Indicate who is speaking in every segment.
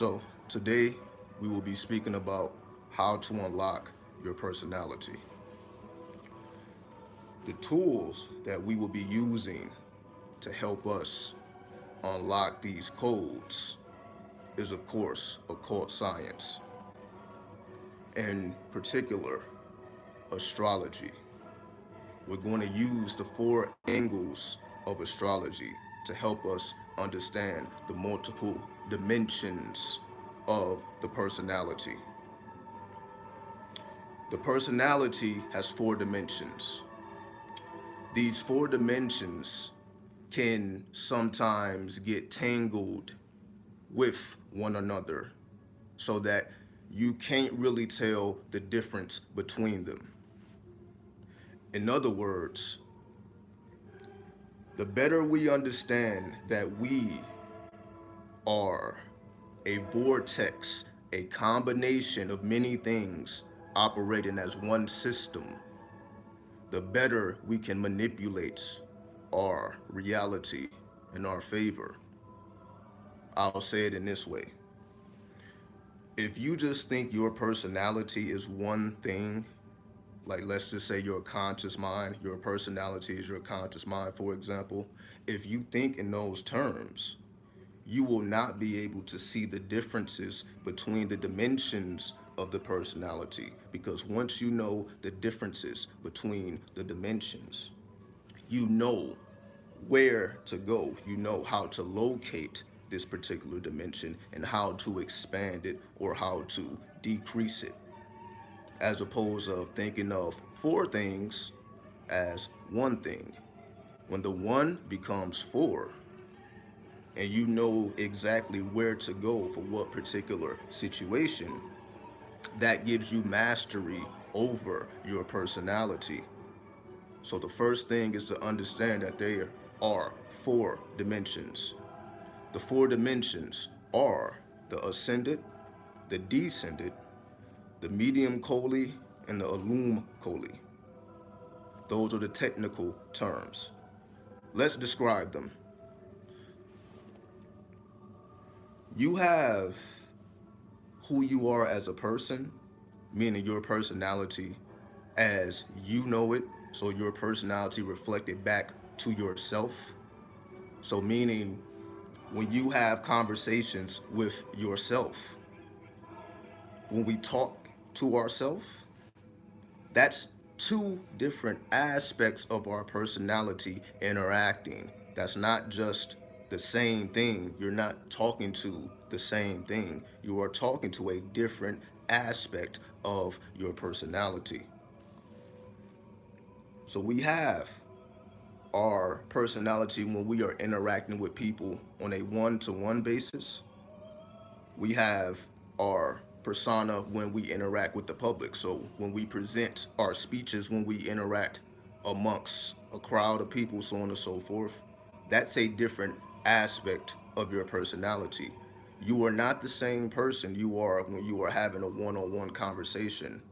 Speaker 1: So today we will be speaking about how to unlock your personality. The tools that we will be using to help us unlock these codes is, of course, occult science, in particular, astrology. We're going to use the four angles of astrology to help us understand the multiple dimensions of the personality. The personality has four dimensions. These four dimensions can sometimes get tangled with one another so that you can't really tell the difference between them. In other words, the better we understand that we are a vortex, a combination of many things operating as one system, the better we can manipulate our reality in our favor. I'll say it in this way. If you just think your personality is one thing, like let's just say your conscious mind, your personality is your conscious mind, for example, if you think in those terms, you will not be able to see the differences between the dimensions of the personality, because once you know the differences between the dimensions, you know where to go, you know how to locate this particular dimension and how to expand it or how to decrease it, as opposed to thinking of four things as one thing. When the one becomes four, and you know exactly where to go for what particular situation, that gives you mastery over your personality. So the first thing is to understand that there are four dimensions. The four dimensions are the ascendant, the descendant, the medium Coley, and the Alum Coley. Those are the technical terms. Let's describe them. You have who you are as a person, meaning your personality as you know it, so your personality reflected back to yourself. So meaning when you have conversations with yourself, when we talk to ourselves, that's two different aspects of our personality interacting. That's not just the same thing. You're not talking to the same thing. You are talking to a different aspect of your personality. So we have our personality when we are interacting with people on a one-to-one basis. We have our persona when we interact with the public. So when we present our speeches, when we interact amongst a crowd of people, so on and so forth, that's a different aspect of your personality. You are not the same person you are when you are having a one-on-one conversation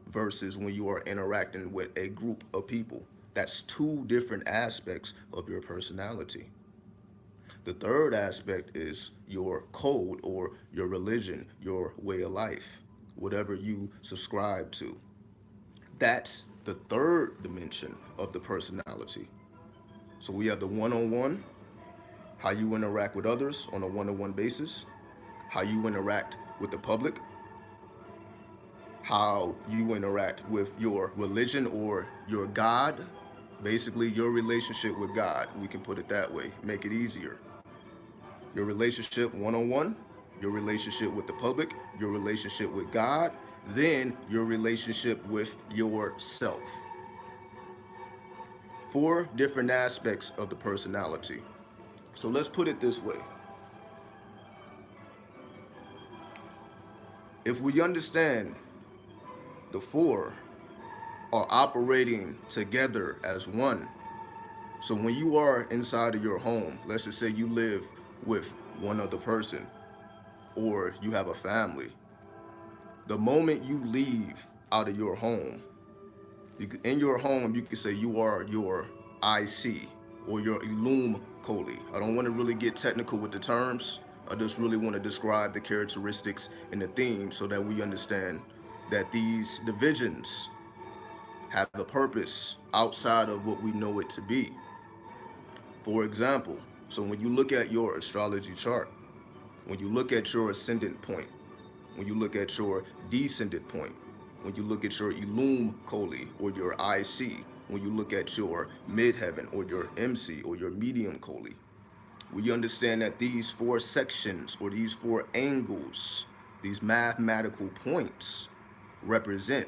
Speaker 1: versus when you are interacting with a group of people. That's two different aspects of your personality. The third aspect is your code or your religion, your way of life, whatever you subscribe to. That's the third dimension of the personality. So we have the one-on-one, how you interact with others on a one-on-one basis, how you interact with the public, how you interact with your religion or your God, basically your relationship with God. We can put it that way, make it easier. Your relationship one-on-one, your relationship with the public, your relationship with God, then your relationship with yourself. Four different aspects of the personality. So let's put it this way. If we understand the four are operating together as one, so when you are inside of your home, let's just say you live with one other person or you have a family, the moment you leave out of your home, in your home, you can say you are your IC or your Illum Coley. I don't want to really get technical with the terms. I just really want to describe the characteristics and the theme so that we understand that these divisions have a purpose outside of what we know it to be. For example, so when you look at your astrology chart, when you look at your ascendant point, when you look at your descendant point, when you look at your Illum Coli or your IC, when you look at your midheaven or your MC or your medium Coli, we understand that these four sections or these four angles, these mathematical points, represent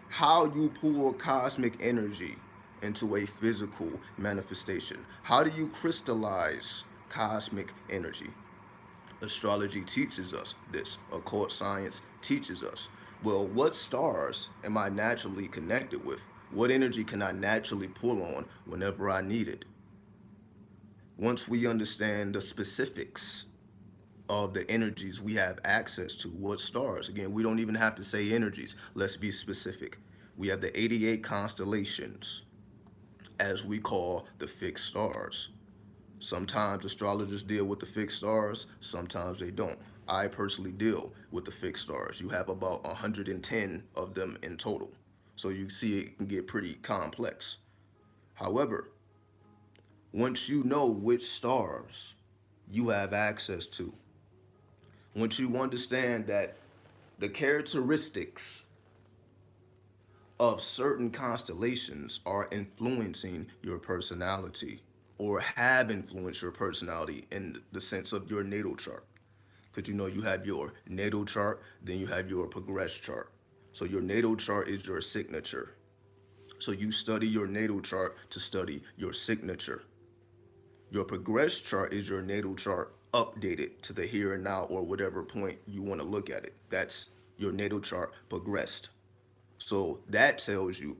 Speaker 1: how you pull cosmic energy into a physical manifestation. How do you crystallize cosmic energy? Astrology teaches us this. Occult science teaches us. Well, what stars am I naturally connected with? What energy can I naturally pull on whenever I need it? Once we understand the specifics of the energies we have access to, what stars? Again, we don't even have to say energies. Let's be specific. We have the 88 constellations, as we call the fixed stars. Sometimes astrologers deal with the fixed stars, sometimes they don't. I personally deal with the fixed stars. You have about 110 of them in total. So you see it can get pretty complex. However, once you know which stars you have access to, once you understand that the characteristics of certain constellations are influencing your personality or have influenced your personality in the sense of your natal chart. Because you know you have your natal chart, then you have your progress chart. So your natal chart is your signature. So you study your natal chart to study your signature. Your progress chart is your natal chart updated to the here and now or whatever point you want to look at it. That's your natal chart progressed. So that tells you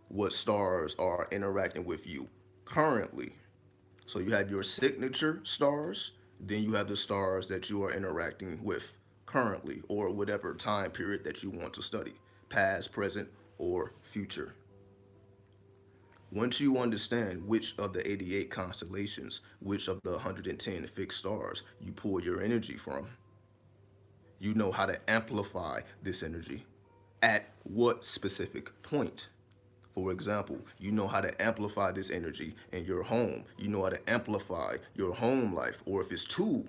Speaker 1: what stars are interacting with you currently. So you have your signature stars, then you have the stars that you are interacting with currently or whatever time period that you want to study, past, present, or future. Once you understand which of the 88 constellations, which of the 110 fixed stars you pull your energy from, you know how to amplify this energy at what specific point. For example, you know how to amplify this energy in your home. You know how to amplify your home life. Or if it's too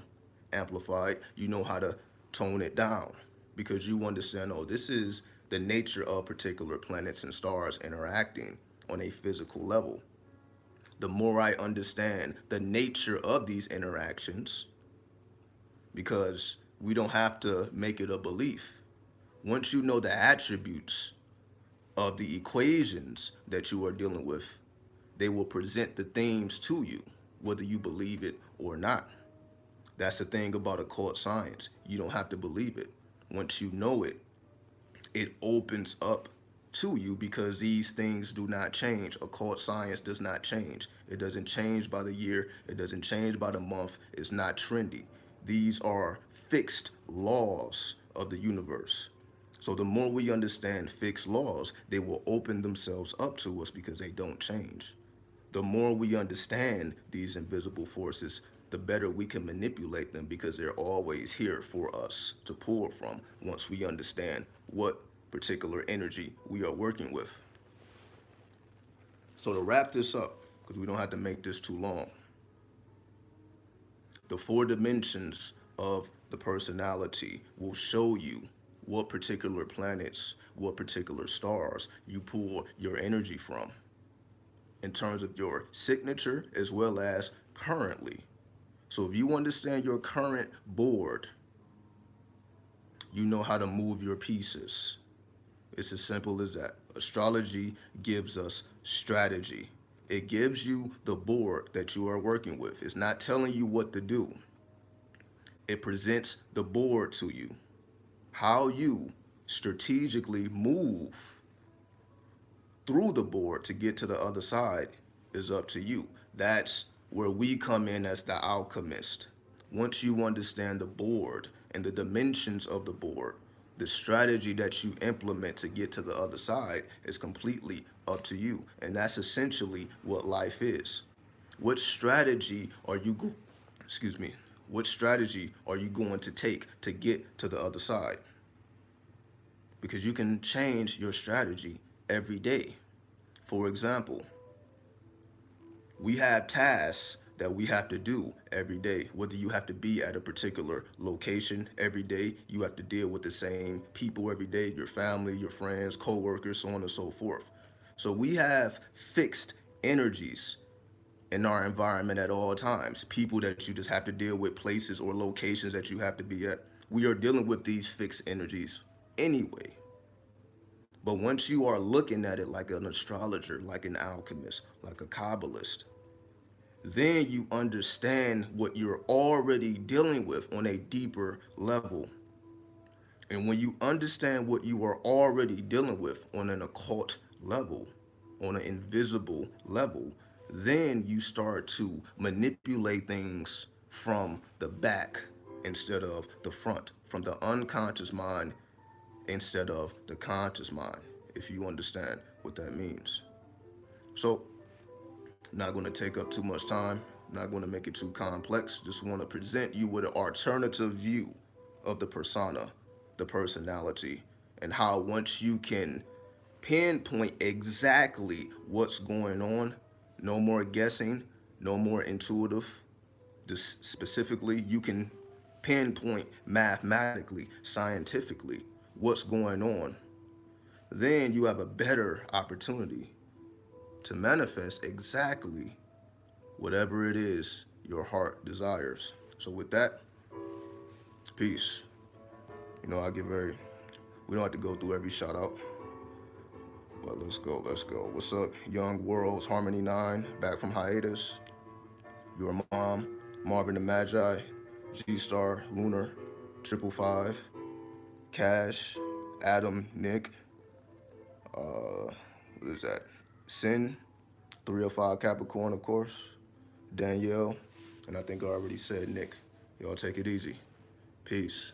Speaker 1: amplified, you know how to tone it down because you understand, oh, this is the nature of particular planets and stars interacting on a physical level. The more I understand the nature of these interactions, because we don't have to make it a belief. Once you know the attributes of the equations that you are dealing with, they will present the themes to you, whether you believe it or not. That's the thing about occult science. You don't have to believe it. Once you know it, it opens up to you because these things do not change. Occult science does not change. It doesn't change by the year. It doesn't change by the month. It's not trendy. These are fixed laws of the universe. So the more we understand fixed laws, they will open themselves up to us because they don't change. The more we understand these invisible forces, the better we can manipulate them because they're always here for us to pull from once we understand what particular energy we are working with. So to wrap this up, because we don't have to make this too long, the four dimensions of the personality will show you what particular planets, what particular stars you pull your energy from in terms of your signature as well as currently. So if you understand your current board, you know how to move your pieces. It's as simple as that. Astrology gives us strategy. It gives you the board that you are working with. It's not telling you what to do. It presents the board to you. How you strategically move through the board to get to the other side is up to you. That's where we come in as the alchemist. Once you understand the board and the dimensions of the board, the strategy that you implement to get to the other side is completely up to you. And that's essentially what life is. What strategy are you excuse me, What strategy are you going to take to get to the other side? Because you can change your strategy every day. For example, we have tasks that we have to do every day. Whether you have to be at a particular location every day, you have to deal with the same people every day, your family, your friends, co-workers, so on and so forth. So we have fixed energies in our environment at all times. People that you just have to deal with, places or locations that you have to be at. We are dealing with these fixed energies anyway. But once you are looking at it like an astrologer, like an alchemist, like a Kabbalist, then you understand what you're already dealing with on a deeper level. And when you understand what you are already dealing with on an occult level, on an invisible level, then you start to manipulate things from the back instead of the front, from the unconscious mind instead of the conscious mind, if you understand what that means. So, not going to take up too much time, not going to make it too complex. Just want to present you with an alternative view of the persona, the personality, and how once you can pinpoint exactly what's going on, no more guessing, no more intuitive, just specifically, you can pinpoint mathematically, scientifically what's going on, then you have a better opportunity to manifest exactly whatever it is your heart desires. So with that, peace. I get very, we don't have to go through every shout out, but let's go, let's go. What's up, Young Worlds, Harmony 9, back from hiatus. Your mom, Marvin the Magi, G-Star, Lunar, Triple Five, Cash, Adam, Nick, what is that? Sin, 305 Capricorn, of course, Danielle, and I think I already said Nick. Y'all take it easy. Peace.